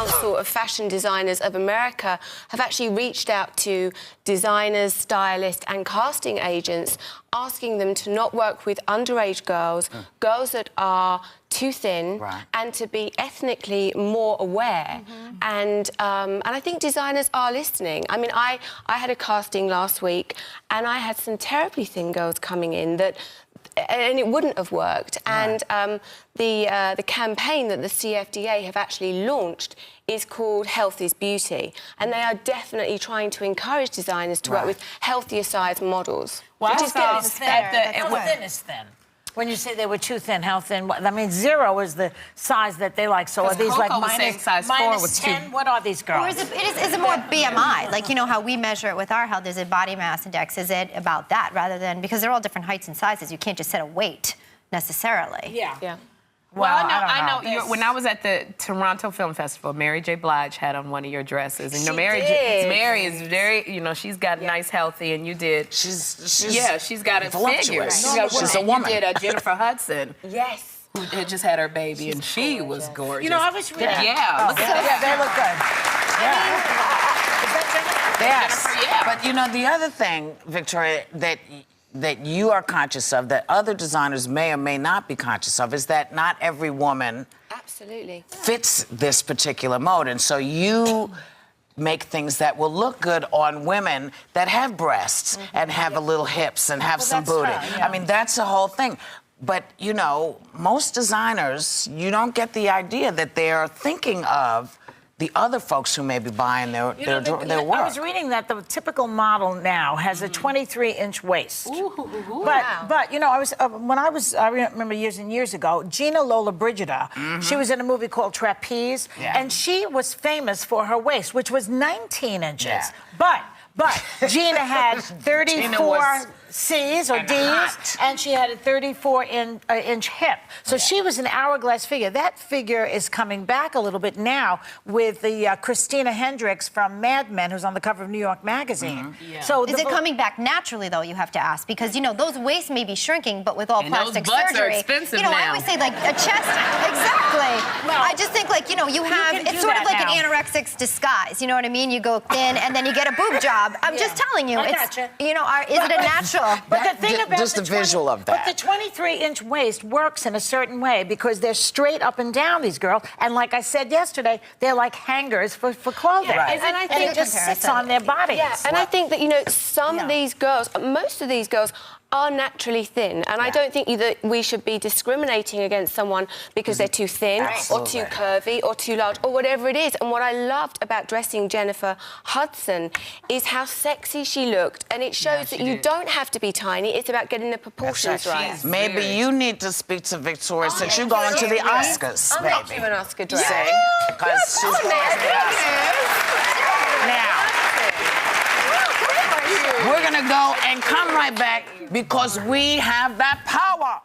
Council of Fashion Designers of America have actually reached out to designers, stylists and casting agents, asking them to not work with underage girls, girls that are too thin, and to be ethnically more aware. And I think designers are listening. I mean, I had a casting last week, and I had some terribly thin girls coming in that, and it wouldn't have worked. And the campaign that the CFDA have actually launched is called Health is Beauty, and they are definitely trying to encourage designers to work with healthier size models. Well, which is good. how thin is thin? When you say they were too thin, how thin? I mean, 0 is the size that they like. So are these like minus 10? What are these girls? Or is it more BMI? Like, you know how we measure it with our health? Is it body mass index? Is it about that rather than... Because they're all different heights and sizes. You can't just set a weight necessarily. Yeah. Well, I know. When I was at the Toronto Film Festival, Mary J. Blige had on one of your dresses. And, you know, Mary is very, you know, she's got nice, healthy, and you did... She's got a figure. She's a woman. You did Jennifer Hudson. Yes. Who had just had her baby, and she was gorgeous. You know, I was reading... Yeah. Look at that. They look good. Is that Jennifer? Yes. But, you know, the other thing, Victoria, that you are conscious of, that other designers may or may not be conscious of, is that not every woman fits this particular mode. And so you make things that will look good on women that have breasts and have a little hips and have some booty. I mean, that's the whole thing. But, you know, most designers, you don't get the idea that they're thinking of the other folks who may be buying their work. I was reading that the typical model now has a 23-inch waist. But you know, I remember years and years ago, Gina Lollobrigida, she was in a movie called Trapeze, and she was famous for her waist, which was 19 inches. But Gina had 34 C's or D's, and she had a 34-inch hip. So she was an hourglass figure. That figure is coming back a little bit now with the Christina Hendricks from Mad Men, who's on the cover of New York Magazine. So is it coming back naturally, though, you have to ask? Because, you know, those waists may be shrinking, but with all plastic those butts surgery... are expensive you know, now. I always say, like, a chest... Exactly. Well, I just think, like, you know, you have... It's sort of like an anorexic's disguise, you know what I mean? You go thin, and then you get a boob job. I'm just telling you. It's, you know, is it a natural... But the thing about just the visual of that. But the 23-inch waist works in a certain way because they're straight up and down, these girls. And like I said yesterday, they're like hangers for clothing. And I think it just sits on their bodies. And I think that, you know, some of these girls, most of these girls are naturally thin, and I don't think that we should be discriminating against someone because they're too thin or too curvy or too large or whatever it is. And what I loved about dressing Jennifer Hudson is how sexy she looked, and it shows that you don't have to be tiny. It's about getting the proportions right. Maybe you need to speak to Victoria since you're going to the Oscars. I'll make you an Oscar dress. Because she's going to the Oscars. Now, we're going to go and come right back because we have that power.